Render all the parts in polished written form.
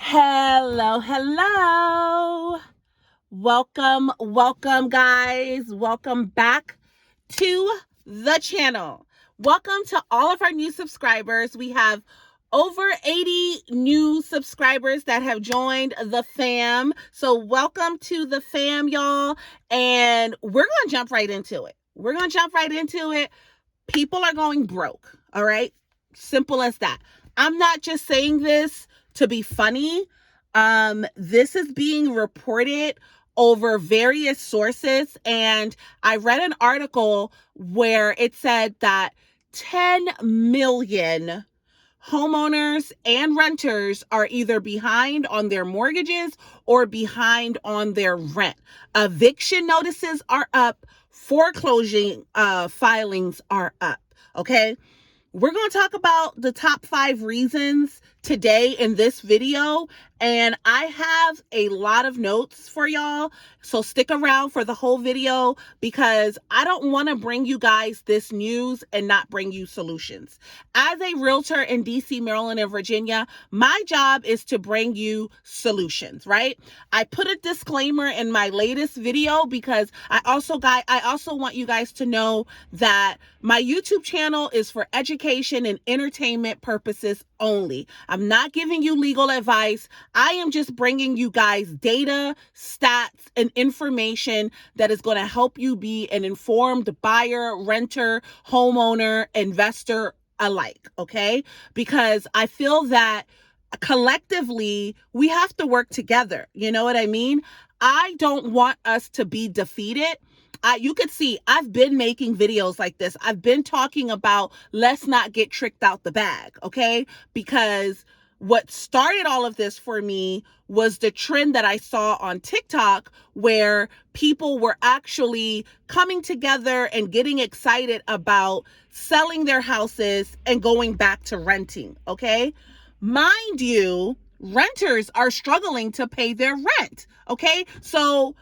Hello, hello. Welcome, guys. Welcome back to the channel. Welcome to all of our new subscribers. We have over 80 new subscribers that have joined the fam. So welcome to the fam, y'all. And we're going to jump right into it. People are going broke. All right. Simple as that. I'm not just saying this to be funny. This is being reported over various sources. And I read an article where it said that 10 million homeowners and renters are either behind on their mortgages or behind on their rent. Eviction notices are up. Foreclosure filings are up. Okay. We're going to talk about the top 5 reasons today in this video, and I have a lot of notes for y'all, so stick around for the whole video because I don't want to bring you guys this news and not bring you solutions. As a realtor in DC, Maryland, and Virginia, my job is to bring you solutions, right? I put a disclaimer in my latest video because I also want you guys to know that my YouTube channel is for education and entertainment purposes only. I'm not giving you legal advice. I am just bringing you guys data, stats, and information that is going to help you be an informed buyer, renter, homeowner, investor alike, okay? Because I feel that collectively we have to work together. You know what I mean? I don't want us to be defeated. You could see I've been making videos like this. I've been talking about let's not get tricked out the bag, okay? Because what started all of this for me was the trend that I saw on TikTok where people were actually coming together and getting excited about selling their houses and going back to renting, okay? Mind you, renters are struggling to pay their rent, okay? So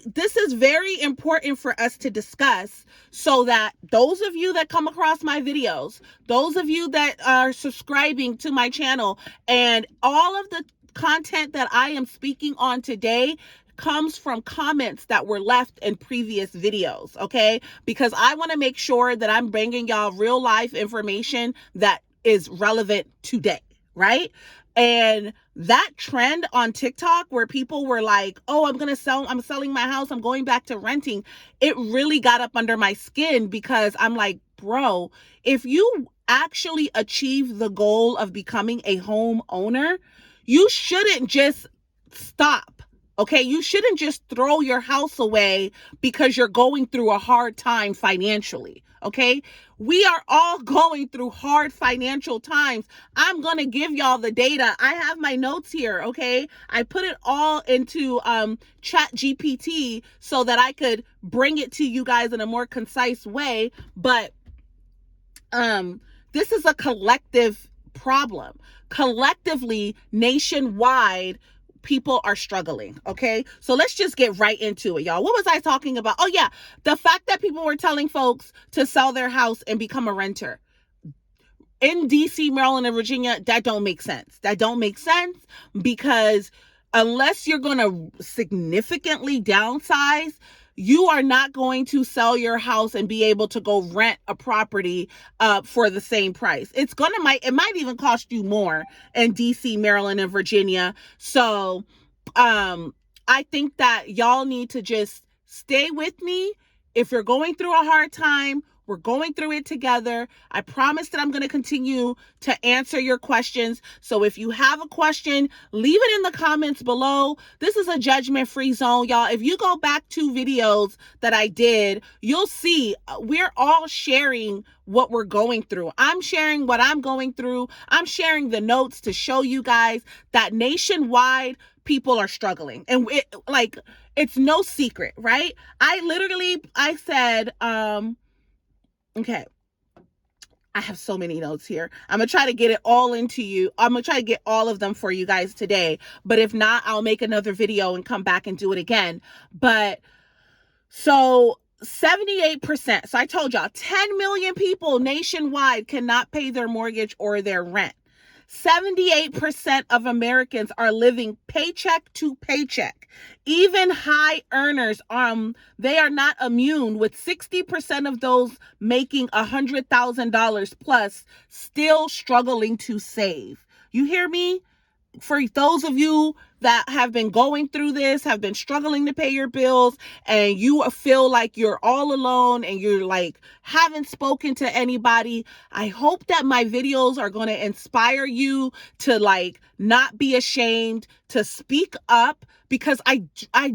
this is very important for us to discuss so that those of you that come across my videos, those of you that are subscribing to my channel, and all of the content that I am speaking on today comes from comments that were left in previous videos, okay? Because I want to make sure that I'm bringing y'all real life information that is relevant today, right? And that trend on TikTok where people were like, oh, I'm selling my house, I'm going back to renting. It really got up under my skin because I'm like, bro, if you actually achieve the goal of becoming a homeowner, you shouldn't just stop. Okay, you shouldn't just throw your house away because you're going through a hard time financially. Okay, we are all going through hard financial times. I'm going to give y'all the data. I have my notes here, okay? I put it all into Chat GPT so that I could bring it to you guys in a more concise way, but this is a collective problem. Collectively, nationwide, people are struggling, okay? So let's just get right into it, y'all. What was I talking about? Oh, yeah, the fact that people were telling folks to sell their house and become a renter. In DC, Maryland, and Virginia, that don't make sense. That don't make sense because unless you're going to significantly downsize, you are not going to sell your house and be able to go rent a property for the same price. It might even cost you more in DC, Maryland, and Virginia. So I think that y'all need to just stay with me. If you're going through a hard time, we're going through it together. I promise that I'm going to continue to answer your questions. So if you have a question, leave it in the comments below. This is a judgment-free zone, y'all. If you go back to videos that I did, you'll see we're all sharing what we're going through. I'm sharing what I'm going through. I'm sharing the notes to show you guys that nationwide people are struggling. And it's no secret, right? I said, okay, I have so many notes here. I'm going to try to get it all into you. I'm going to try to get all of them for you guys today. But if not, I'll make another video and come back and do it again. But so 78%. So I told y'all 10 million people nationwide cannot pay their mortgage or their rent. 78% of Americans are living paycheck to paycheck. Even high earners, they are not immune, with 60% of those making $100,000 plus still struggling to save. You hear me? For those of you that have been going through this, have been struggling to pay your bills, and you feel like you're all alone and you're like haven't spoken to anybody, I hope that my videos are going to inspire you to like not be ashamed, to speak up, because I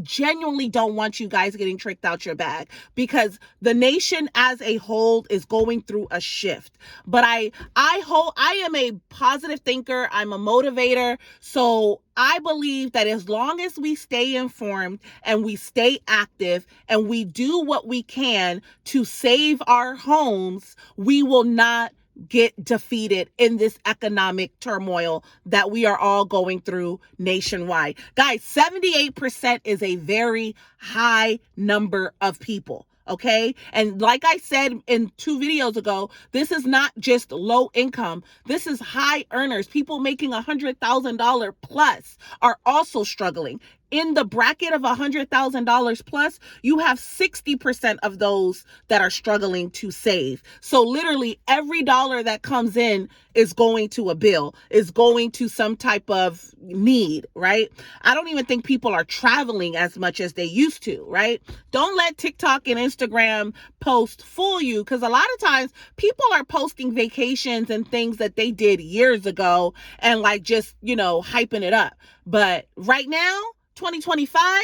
genuinely don't want you guys getting tricked out your bag, because the nation as a whole is going through a shift. But I am a positive thinker. I'm a motivator. So I believe that as long as we stay informed and we stay active and we do what we can to save our homes, we will not get defeated in this economic turmoil that we are all going through nationwide. Guys, 78% is a very high number of people. Okay. And like I said in 2 videos ago, this is not just low income. This is high earners. People making $100,000 plus are also struggling. In the bracket of $100,000 plus, you have 60% of those that are struggling to save. So literally every dollar that comes in is going to a bill, is going to some type of need, right? I don't even think people are traveling as much as they used to, right? Don't let TikTok and Instagram post fool you, because a lot of times people are posting vacations and things that they did years ago and like just, hyping it up. But right now, 2025,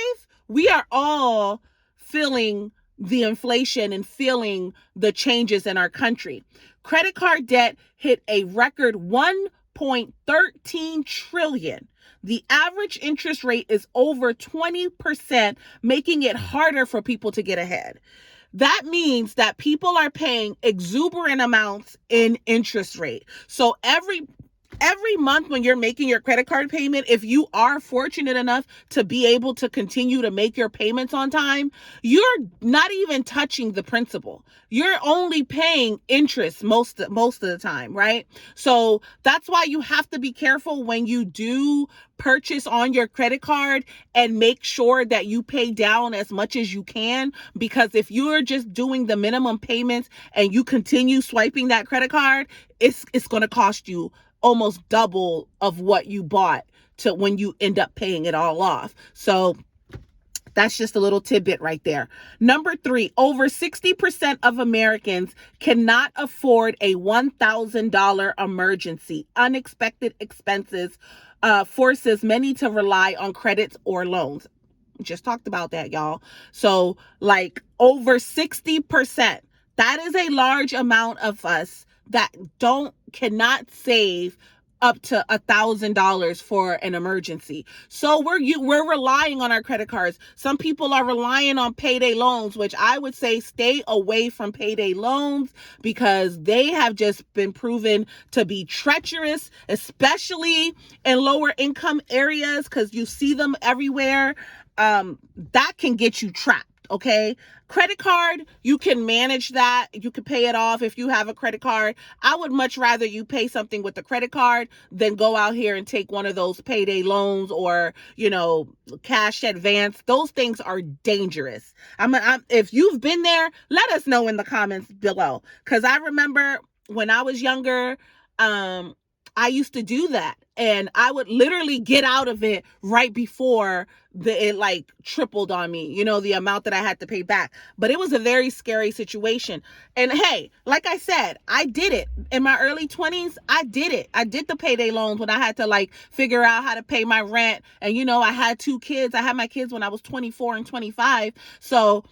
we are all feeling the inflation and feeling the changes in our country. Credit card debt hit a record 1.13 trillion. The average interest rate is over 20%, making it harder for people to get ahead. That means that people are paying exuberant amounts in interest rate. So every month when you're making your credit card payment, if you are fortunate enough to be able to continue to make your payments on time, you're not even touching the principal. You're only paying interest most of the time, right? So that's why you have to be careful when you do purchase on your credit card, and make sure that you pay down as much as you can, because if you're just doing the minimum payments and you continue swiping that credit card, it's going to cost you almost double of what you bought to when you end up paying it all off. So that's just a little tidbit right there. Number 3, over 60% of Americans cannot afford a $1,000 emergency. Unexpected expenses forces many to rely on credits or loans. Just talked about that, y'all. So like over 60%, that is a large amount of us that cannot save up to $1,000 for an emergency. So we're relying on our credit cards. Some people are relying on payday loans, which I would say stay away from payday loans, because they have just been proven to be treacherous, especially in lower income areas, because you see them everywhere. That can get you trapped. Okay. Credit card, you can manage that. You can pay it off if you have a credit card. I would much rather you pay something with the credit card than go out here and take one of those payday loans or, cash advance. Those things are dangerous. If you've been there, let us know in the comments below. Because I remember when I was younger, I used to do that, and I would literally get out of it right before it like tripled on me, the amount that I had to pay back. But it was a very scary situation. And hey, like I said, I did it in my early 20s. I did it. I did the payday loans when I had to like figure out how to pay my rent. And I had 2 kids. I had my kids when I was 24 and 25. So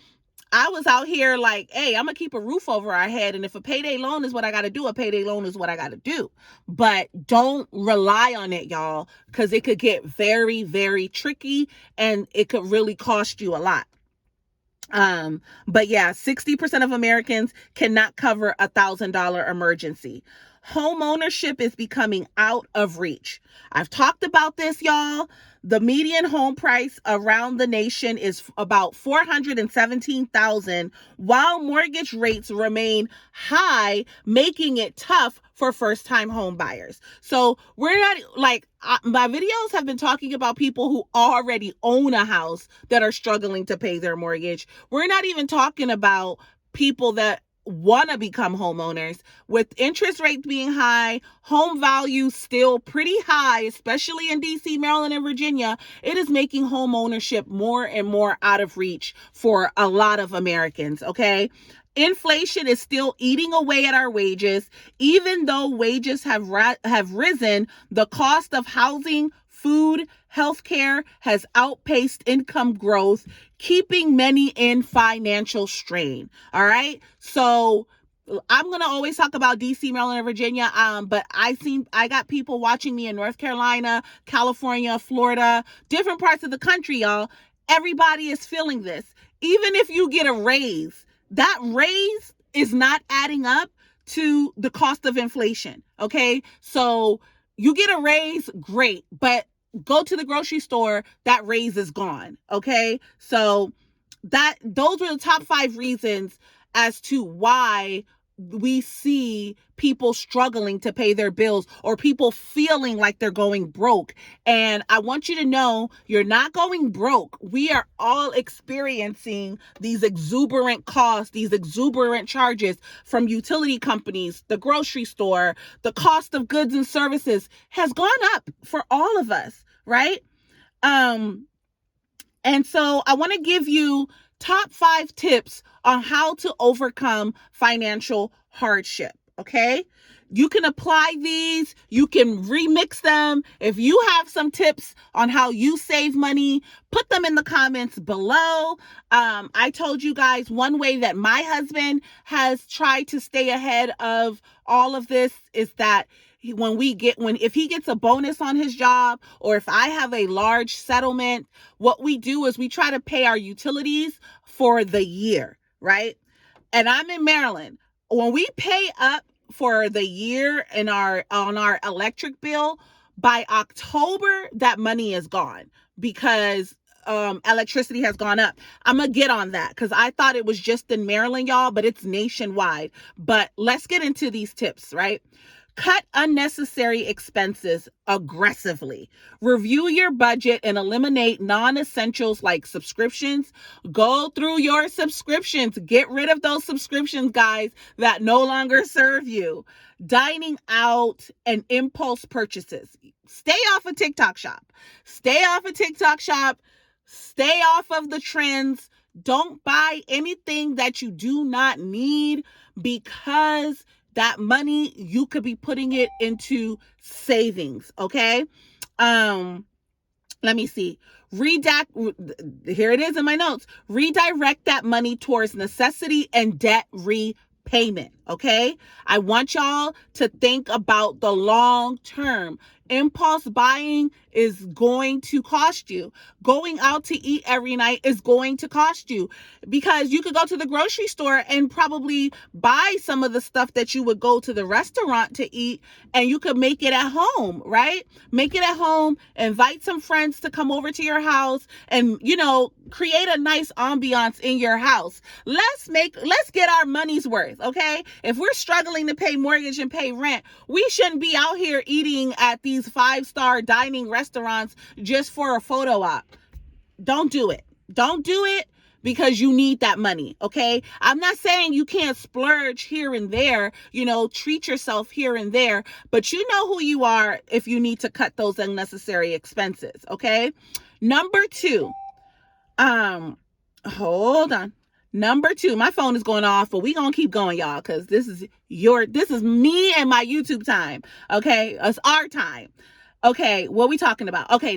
I was out here like, hey, I'm going to keep a roof over our head. And if a payday loan is what I got to do, a payday loan is what I got to do. But don't rely on it, y'all, because it could get very, very tricky and it could really cost you a lot. But yeah, 60% of Americans cannot cover $1,000 emergency. home ownership is becoming out of reach. I've talked about this, y'all. The median home price around the nation is about $417,000, while mortgage rates remain high, making it tough for first-time home buyers. So we're not my videos have been talking about people who already own a house that are struggling to pay their mortgage. We're not even talking about people that want to become homeowners. With interest rates being high, home values still pretty high, especially in DC, Maryland, and Virginia, it is making home ownership more and more out of reach for a lot of Americans, okay? Inflation is still eating away at our wages. Even though wages have risen, the cost of housing, food, healthcare has outpaced income growth, keeping many in financial strain. All right. So I'm going to always talk about DC, Maryland, and Virginia. But I got people watching me in North Carolina, California, Florida, different parts of the country, y'all. Everybody is feeling this. Even if you get a raise, that raise is not adding up to the cost of inflation. Okay. So you get a raise, great, but go to the grocery store, that raise is gone. Okay. So those were the top 5 reasons as to why we see people struggling to pay their bills or people feeling like they're going broke. And I want you to know you're not going broke. We are all experiencing these exuberant costs, these exuberant charges from utility companies, the grocery store. The cost of goods and services has gone up for all of us, right? And so I want to give you top 5 tips on how to overcome financial hardship. Okay. You can apply these. You can remix them. If you have some tips on how you save money, put them in the comments below. I told you guys one way that my husband has tried to stay ahead of all of this is that if he gets a bonus on his job, or if I have a large settlement, what we do is we try to pay our utilities for the year, right? And I'm in Maryland. When we pay up for the year on our electric bill, by October, that money is gone because electricity has gone up. I'm gonna get on that because I thought it was just in Maryland, y'all, but it's nationwide. But let's get into these tips, right? Cut unnecessary expenses aggressively. Review your budget and eliminate non-essentials like subscriptions. Go through your subscriptions. Get rid of those subscriptions, guys, that no longer serve you. Dining out and impulse purchases. Stay off of TikTok Shop. Stay off of TikTok Shop. Stay off of the trends. Don't buy anything that you do not need, because that money, you could be putting it into savings, okay? Let me see. Here it is in my notes. Redirect that money towards necessity and debt repayment, okay? I want y'all to think about the long term. Impulse buying is going to cost you. Going out to eat every night is going to cost you, because you could go to the grocery store and probably buy some of the stuff that you would go to the restaurant to eat, and you could make it at home, right? Make it at home, invite some friends to come over to your house and, create a nice ambiance in your house. Let's get our money's worth, okay? If we're struggling to pay mortgage and pay rent, we shouldn't be out here eating at these 5-star dining restaurants just for a photo op. Don't do it. Don't do it because you need that money, okay? I'm not saying you can't splurge here and there, treat yourself here and there, but you know who you are if you need to cut those unnecessary expenses, okay? Number 2, hold on. Number 2, my phone is going off, but we gonna keep going, y'all, because this is me and my YouTube time, okay? It's our time. Okay, what are we talking about? Okay,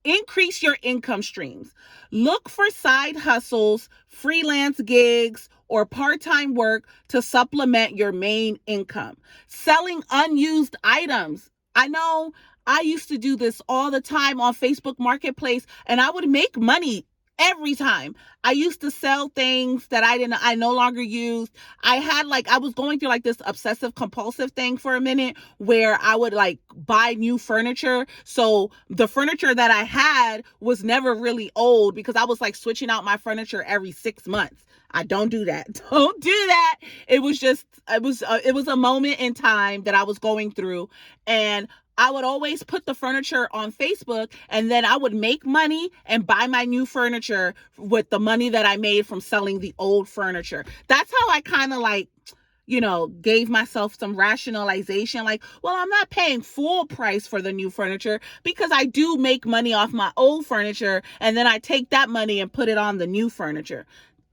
increase your income streams. Look for side hustles, freelance gigs, or part-time work to supplement your main income. Selling unused items. I know I used to do this all the time on Facebook Marketplace, and I would make money Every time. I used to sell things that I no longer used. I was going through like this obsessive compulsive thing for a minute where I would like buy new furniture. So the furniture that I had was never really old because I was like switching out my furniture every 6 months. I don't do that. Don't do that. It was a moment in time that I was going through, and I would always put the furniture on Facebook, and then I would make money and buy my new furniture with the money that I made from selling the old furniture. That's how I kind of like, gave myself some rationalization. Like, well, I'm not paying full price for the new furniture because I do make money off my old furniture, and then I take that money and put it on the new furniture.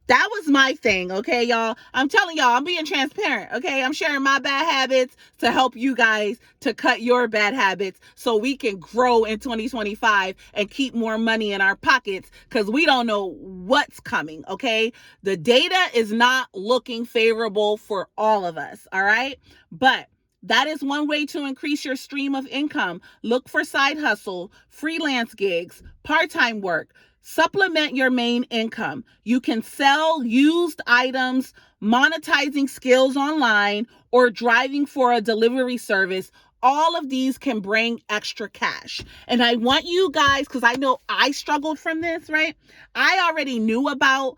That was my thing, okay, y'all? I'm telling y'all, I'm being transparent, okay? I'm sharing my bad habits to help you guys to cut your bad habits so we can grow in 2025 and keep more money in our pockets because we don't know what's coming, okay? The data is not looking favorable for all of us, all right? But that is one way to increase your stream of income. Look for side hustle, freelance gigs, part-time work. Supplement your main income. You can sell used items, monetizing skills online, or driving for a delivery service. All of these can bring extra cash. And I want you guys, because I know I struggled from this, right? I already knew about,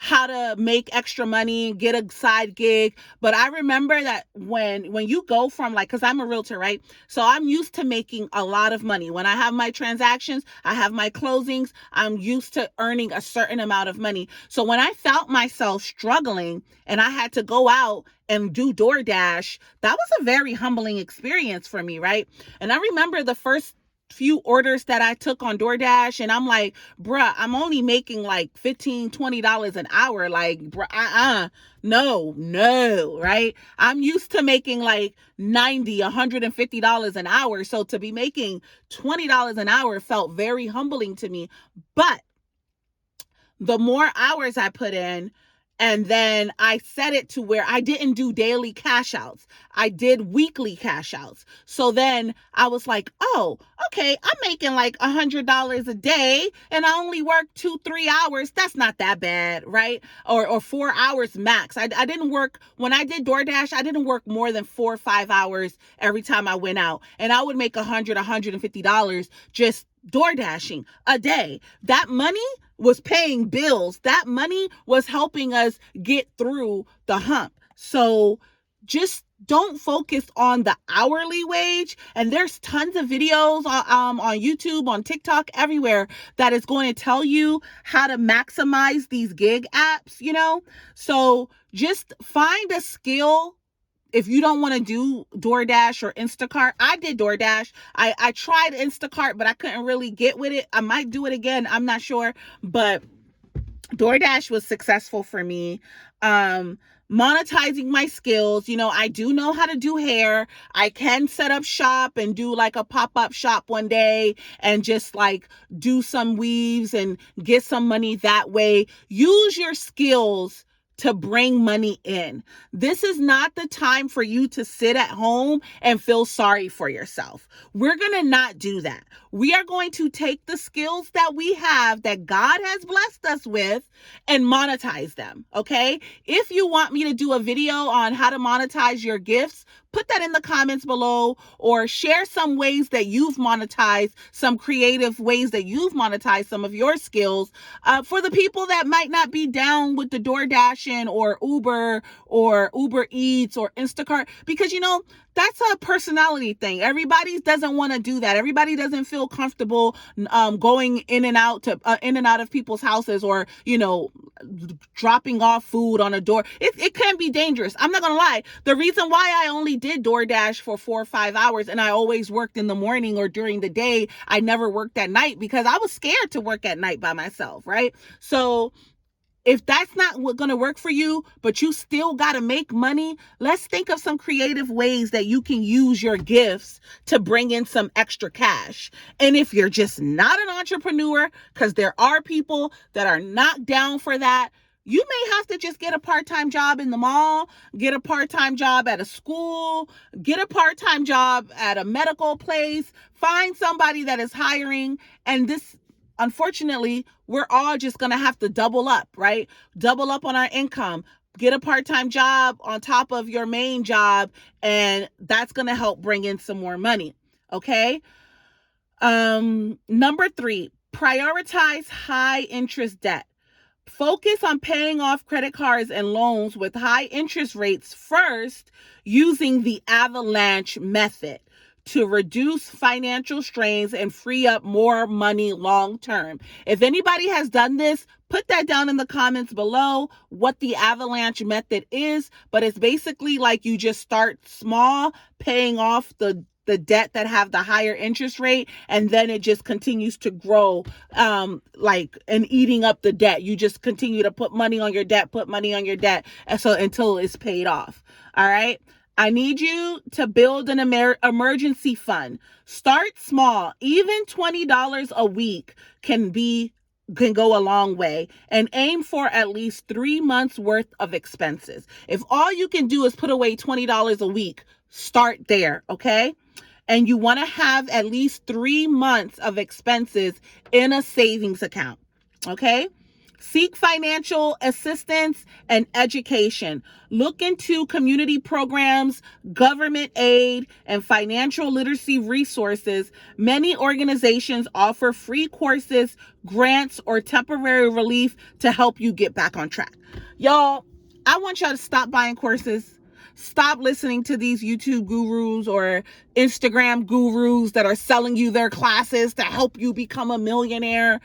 how to make extra money, get a side gig. But I remember that when you go from like, cause I'm a realtor, right? So I'm used to making a lot of money. When I have my transactions, I have my closings, I'm used to earning a certain amount of money. So when I felt myself struggling and I had to go out and do DoorDash, that was a very humbling experience for me, right? And I remember the first few orders that I took on DoorDash, and I'm like, bruh, I'm only making like $15-20 an hour. Like, bruh, no, right? I'm used to making like $90-150 an hour. So to be making $20 an hour felt very humbling to me. But the more hours I put in, and then I set it to where I didn't do daily cash outs. I did weekly cash outs. So then I was like, oh, okay, I'm making like $100 a day and I only work 2-3 hours. That's not that bad, right? Or 4 hours max. I didn't work, when I did DoorDash, I didn't work more than 4 or 5 hours every time I went out. And I would make $150 just DoorDashing a day. That money was paying bills. That money was helping us get through the hump. So just don't focus on the hourly wage. And there's tons of videos on YouTube, on TikTok, everywhere that is going to tell you how to maximize these gig apps, So just find a skill. If you don't want to do DoorDash or Instacart, I did DoorDash. I tried Instacart, but I couldn't really get with it. I might do it again. I'm not sure. But DoorDash was successful for me. Monetizing my skills. I do know how to do hair. I can set up shop and do like a pop-up shop one day and just like do some weaves and get some money that way. Use your skills to bring money in. This is not the time for you to sit at home and feel sorry for yourself. We're going to not do that. We are going to take the skills that we have, that God has blessed us with, and monetize them, okay? If you want me to do a video on how to monetize your gifts, put that in the comments below, or share some ways that you've monetized, some creative ways that you've monetized some of your skills. For the people that might not be down with the DoorDashing or Uber Eats or Instacart, because that's a personality thing. Everybody doesn't want to do that. Everybody doesn't feel comfortable going in and out of people's houses, or dropping off food on a door. It can be dangerous. I'm not gonna lie. The reason why I only did DoorDash for 4 or 5 hours, and I always worked in the morning or during the day, I never worked at night, because I was scared to work at night by myself, right? So if that's not going to work for you, but you still got to make money, let's think of some creative ways that you can use your gifts to bring in some extra cash. And if you're just not an entrepreneur, because there are people that are not down for that, you may have to just get a part-time job in the mall, get a part-time job at a school, get a part-time job at a medical place, find somebody that is hiring, and this unfortunately, we're all just going to have to double up, right? Double up on our income, get a part-time job on top of your main job, and that's going to help bring in some more money. Okay. Number 3, prioritize high interest debt. Focus on paying off credit cards and loans with high interest rates first, using the avalanche method to reduce financial strains and free up more money long term. If anybody has done this, put that down in the comments below what the avalanche method is. But it's basically like you just start small, paying off the debt that have the higher interest rate, and then it just continues to grow, and eating up the debt. You just continue to put money on your debt, and so until it's paid off. All right. I need you to build an emergency fund. Start small. Even $20 a week can go a long way, and aim for at least 3 months worth of expenses. If all you can do is put away $20 a week, start there. Okay. And you want to have at least 3 months of expenses in a savings account. Okay. Seek financial assistance and education. Look into community programs, government aid, and financial literacy resources. Many organizations offer free courses, grants, or temporary relief to help you get back on track. Y'all, I want y'all to stop buying courses. Stop listening to these YouTube gurus or Instagram gurus that are selling you their classes to help you become a millionaire.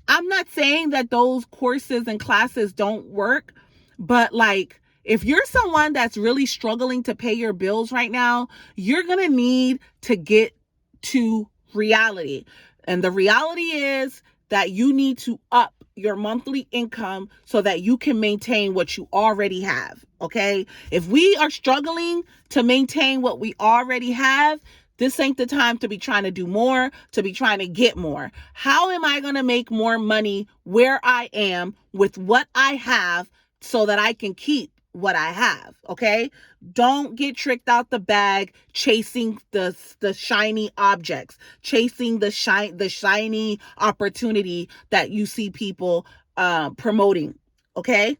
I'm not saying that those courses and classes don't work, but like, if you're someone that's really struggling to pay your bills right now, you're going to need to get to reality. And the reality is that you need to up your monthly income so that you can maintain what you already have. Okay. If we are struggling to maintain what we already have, this ain't the time to be trying to do more, to be trying to get more. How am I going to make more money where I am with what I have so that I can keep what I have? Okay. Don't get tricked out the bag chasing the shiny objects, chasing the shiny opportunity that you see people promoting. Okay.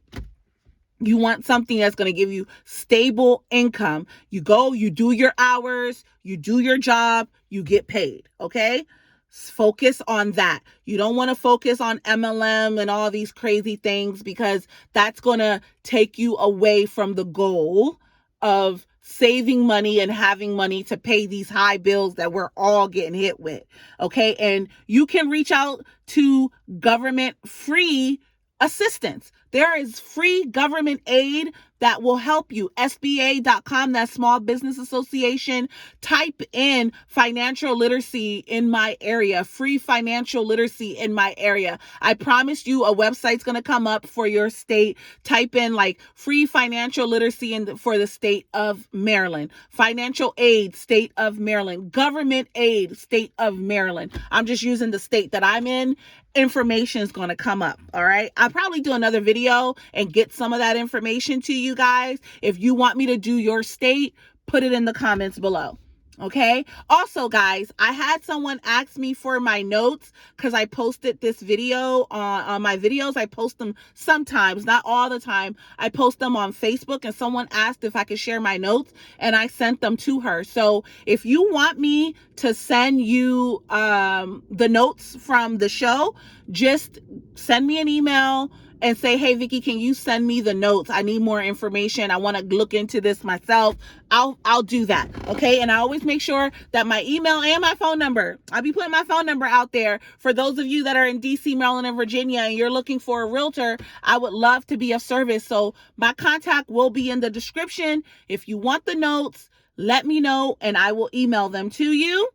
You want something that's going to give you stable income. You go, you do your hours, you do your job, you get paid. Okay. Focus on that. You don't want to focus on MLM and all these crazy things, because that's going to take you away from the goal of saving money and having money to pay these high bills that we're all getting hit with. Okay. And you can reach out to government free assistance. There is free government aid that will help you. SBA.com, that Small Business Association. Type in financial literacy in my area, free financial literacy in my area. I promise you a website's going to come up for your state. Type in like free financial literacy for the state of Maryland, financial aid, state of Maryland, government aid, state of Maryland. I'm just using the state that I'm in. Information is going to come up. All right. I'll probably do another video and get some of that information to you guys. If you want me to do your state, put it in the comments below. Okay. Also, guys, I had someone ask me for my notes because I posted this video on my videos. I post them sometimes, not all the time. I post them on Facebook, and someone asked if I could share my notes, and I sent them to her. So if you want me to send you the notes from the show, just send me an email and say, hey, Vicky, can you send me the notes? I need more information. I want to look into this myself. I'll do that. Okay. And I always make sure that my email and my phone number, I'll be putting my phone number out there for those of you that are in DC, Maryland, and Virginia, and you're looking for a realtor. I would love to be of service. So my contact will be in the description. If you want the notes, let me know and I will email them to you.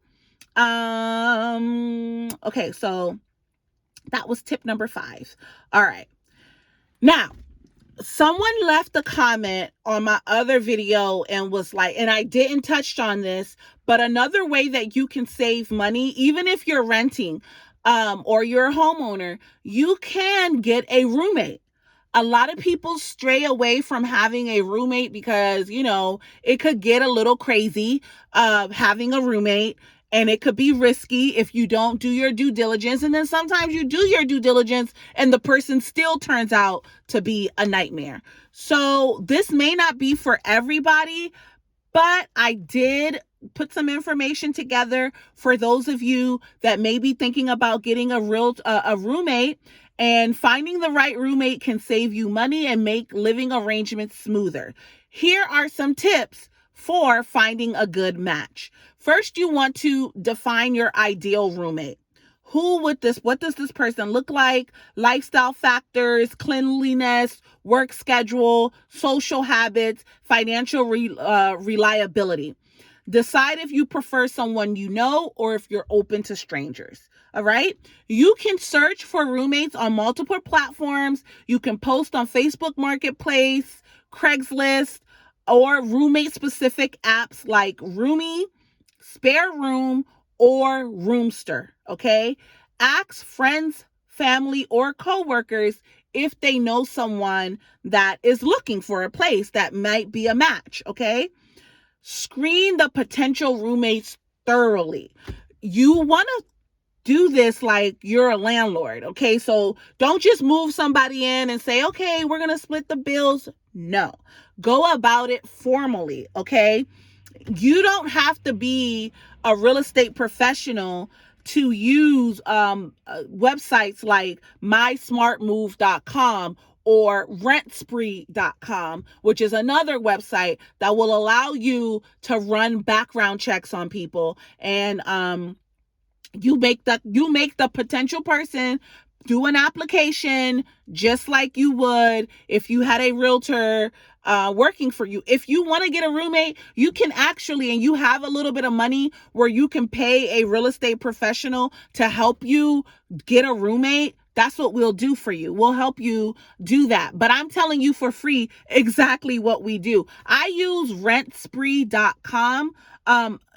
Okay. So that was tip number 5. All right. Now, someone left a comment on my other video and was like, and I didn't touch on this, but another way that you can save money, even if you're renting or you're a homeowner, you can get a roommate. A lot of people stray away from having a roommate because, you know, it could get a little crazy having a roommate. And it could be risky if you don't do your due diligence. And then sometimes you do your due diligence and the person still turns out to be a nightmare. So this may not be for everybody, but I did put some information together for those of you that may be thinking about getting a roommate. And finding the right roommate can save you money and make living arrangements smoother. Here are some tips for finding a good match. First, you want to define your ideal roommate. What does this person look like? Lifestyle factors, cleanliness, work schedule, social habits, financial reliability. Decide if you prefer someone you know or if you're open to strangers. All right. You can search for roommates on multiple platforms. You can post on Facebook Marketplace, Craigslist, or roommate specific apps like Roomy, Spare Room, or Roomster. Okay. Ask friends, family, or coworkers if they know someone that is looking for a place that might be a match. Okay. Screen the potential roommates thoroughly. You want to do this like you're a landlord, okay? So don't just move somebody in and say, okay, we're going to split the bills. No. Go about it formally, okay? You don't have to be a real estate professional to use websites like mysmartmove.com or rentspree.com, which is another website that will allow you to run background checks on people. And you make the potential person do an application just like you would if you had a realtor working for you. If you want to get a roommate, you can actually, and you have a little bit of money where you can pay a real estate professional to help you get a roommate. That's what we'll do for you. We'll help you do that. But I'm telling you for free exactly what we do. I use rentspree.com.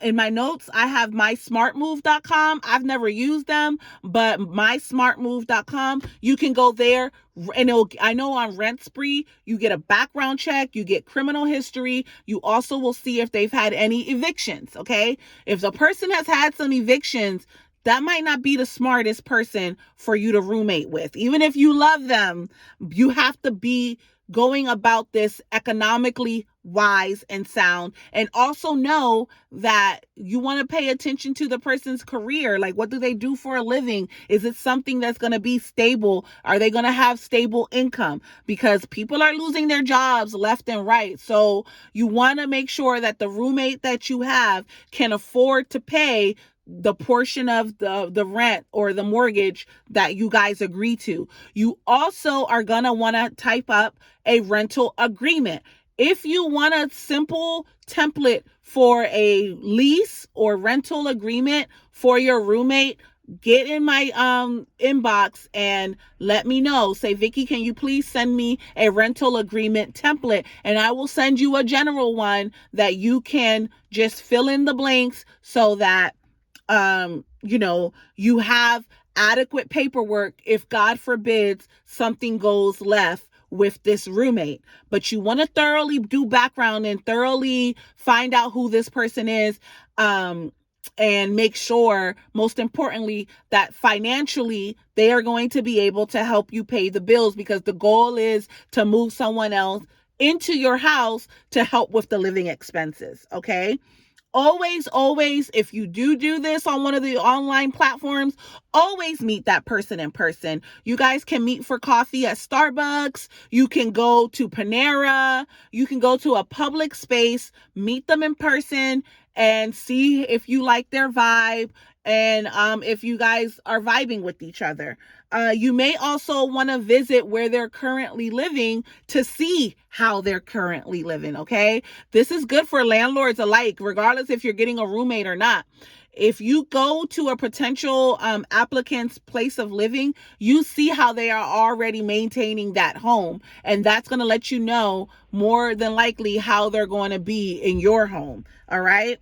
In my notes, I have mysmartmove.com. I've never used them, but mysmartmove.com, you can go there and I know on Rent Spree, you get a background check, you get criminal history. You also will see if they've had any evictions. Okay. If the person has had some evictions, that might not be the smartest person for you to roommate with. Even if you love them, you have to be going about this economically wise and sound, and also know that you want to pay attention to the person's career. Like, what do they do for a living? Is it something that's going to be stable? Are they going to have stable income? Because people are losing their jobs left and right. So you want to make sure that the roommate that you have can afford to pay the portion of the rent or the mortgage that you guys agree to. You also are going to want to type up a rental agreement. If you want a simple template for a lease or rental agreement for your roommate, get in my inbox and let me know. Say, Vicky, can you please send me a rental agreement template? And I will send you a general one that you can just fill in the blanks so that you have adequate paperwork if God forbids something goes left with this roommate. But you want to thoroughly do background and thoroughly find out who this person is, and make sure, most importantly, that financially they are going to be able to help you pay the bills, because the goal is to move someone else into your house to help with the living expenses. Okay. Always, if you do this on one of the online platforms, always meet that person in person. You guys can meet for coffee at Starbucks. You can go to Panera. You can go to a public space, meet them in person, and see if you like their vibe and if you guys are vibing with each other. You may also want to visit where they're currently living to see how they're currently living, okay? This is good for landlords alike, regardless if you're getting a roommate or not. If you go to a potential applicant's place of living, you see how they are already maintaining that home. And that's going to let you know more than likely how they're going to be in your home, all right?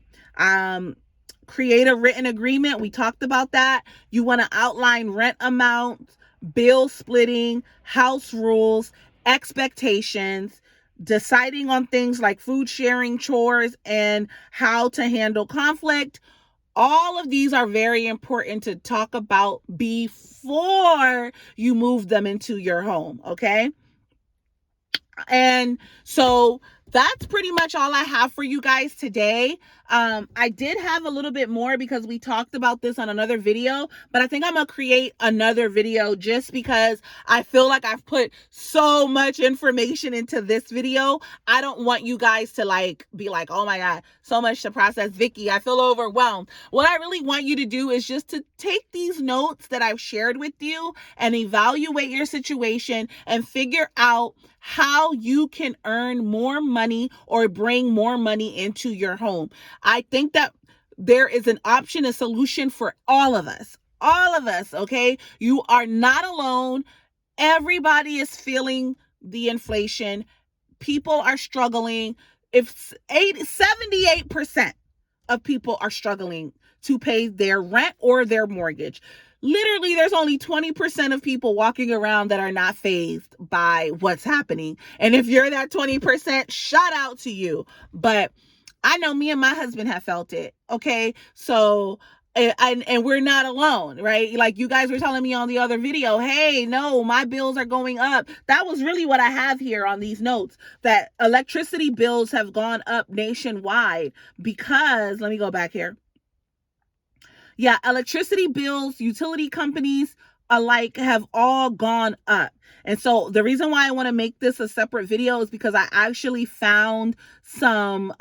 Create a written agreement. We talked about that. You want to outline rent amounts, bill splitting, house rules, expectations, deciding on things like food sharing, chores, and how to handle conflict. All of these are very important to talk about before you move them into your home, okay? And so that's pretty much all I have for you guys today. I did have a little bit more because we talked about this on another video, but I think I'm gonna create another video just because I feel like I've put so much information into this video. I don't want you guys to be like, oh my God, so much to process, Vicky, I feel overwhelmed. What I really want you to do is just to take these notes that I've shared with you and evaluate your situation and figure out how you can earn more money or bring more money into your home. I think that there is an option, a solution for all of us. All of us, okay? You are not alone. Everybody is feeling the inflation. People are struggling. If 78% of people are struggling to pay their rent or their mortgage. Literally, there's only 20% of people walking around that are not fazed by what's happening. And if you're that 20%, shout out to you. But I know me and my husband have felt it. Okay. So, and we're not alone, right? Like you guys were telling me on the other video, hey, no, my bills are going up. That was really what I have here on these notes, that electricity bills have gone up nationwide because, let me go back here. Yeah, electricity bills, utility companies alike have all gone up. And so the reason why I want to make this a separate video is because I actually found some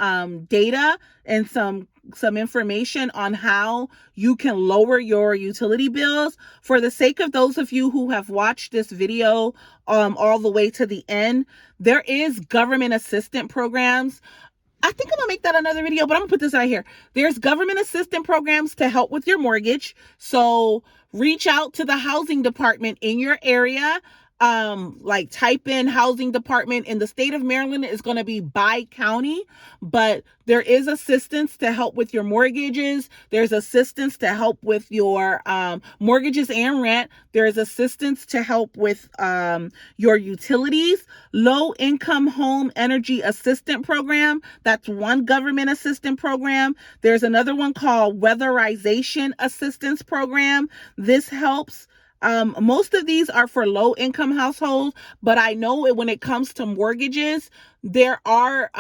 data and some information on how you can lower your utility bills. For the sake of those of you who have watched this video all the way to the end, there is government assistance programs. I think I'm gonna make that another video, but I'm gonna put this right here. There's government assistance programs to help with your mortgage. So reach out to the housing department in your area. Like type in housing department. In the state of Maryland, it's going to be by county, but there is assistance to help with your mortgages. There's assistance to help with your mortgages and rent. There's assistance to help with your utilities. Low income home energy assistance program. That's one government assistance program. There's another one called weatherization assistance program. This helps. Most of these are for low income households, but I know when it comes to mortgages, there are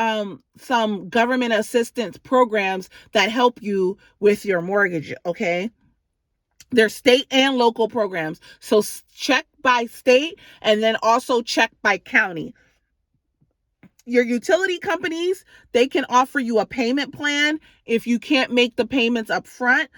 some government assistance programs that help you with your mortgage, okay? There's state and local programs. So check by state and then also check by county. Your utility companies, they can offer you a payment plan if you can't make the payments up front.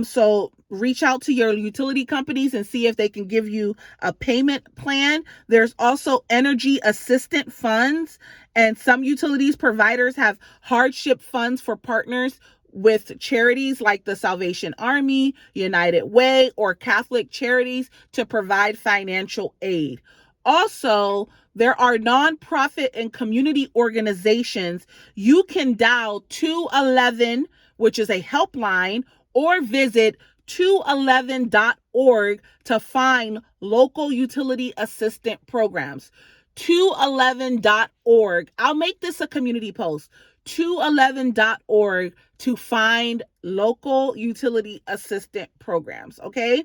So reach out to your utility companies and see if they can give you a payment plan. There's also energy assistance funds, and some utilities providers have hardship funds for partners with charities like the Salvation Army, United Way, or Catholic charities to provide financial aid. Also, there are nonprofit and community organizations. You can dial 211, which is a helpline, or visit 211.org to find local utility assistance programs. 211.org. I'll make this a community post. 211.org to find local utility assistance programs, okay?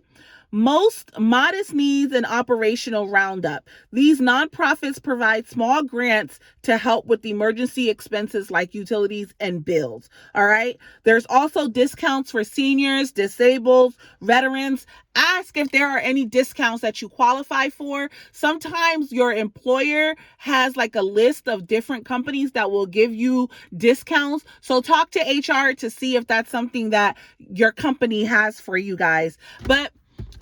Most modest needs and operational roundup. These nonprofits provide small grants to help with emergency expenses like utilities and bills. All right. There's also discounts for seniors, disabled, veterans. Ask if there are any discounts that you qualify for. Sometimes your employer has like a list of different companies that will give you discounts. So talk to HR to see if that's something that your company has for you guys. But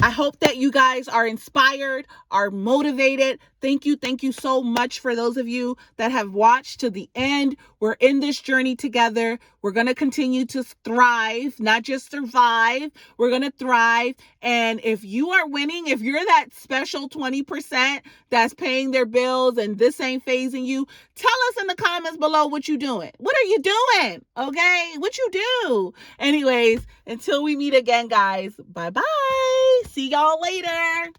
I hope that you guys are inspired, are motivated. Thank you so much for those of you that have watched to the end. We're in this journey together. We're going to continue to thrive, not just survive. We're going to thrive. And if you are winning, if you're that special 20% that's paying their bills and this ain't phasing you, tell us in the comments below what you doing. What are you doing? Okay? What you do? Anyways, until we meet again, guys, bye-bye. See y'all later.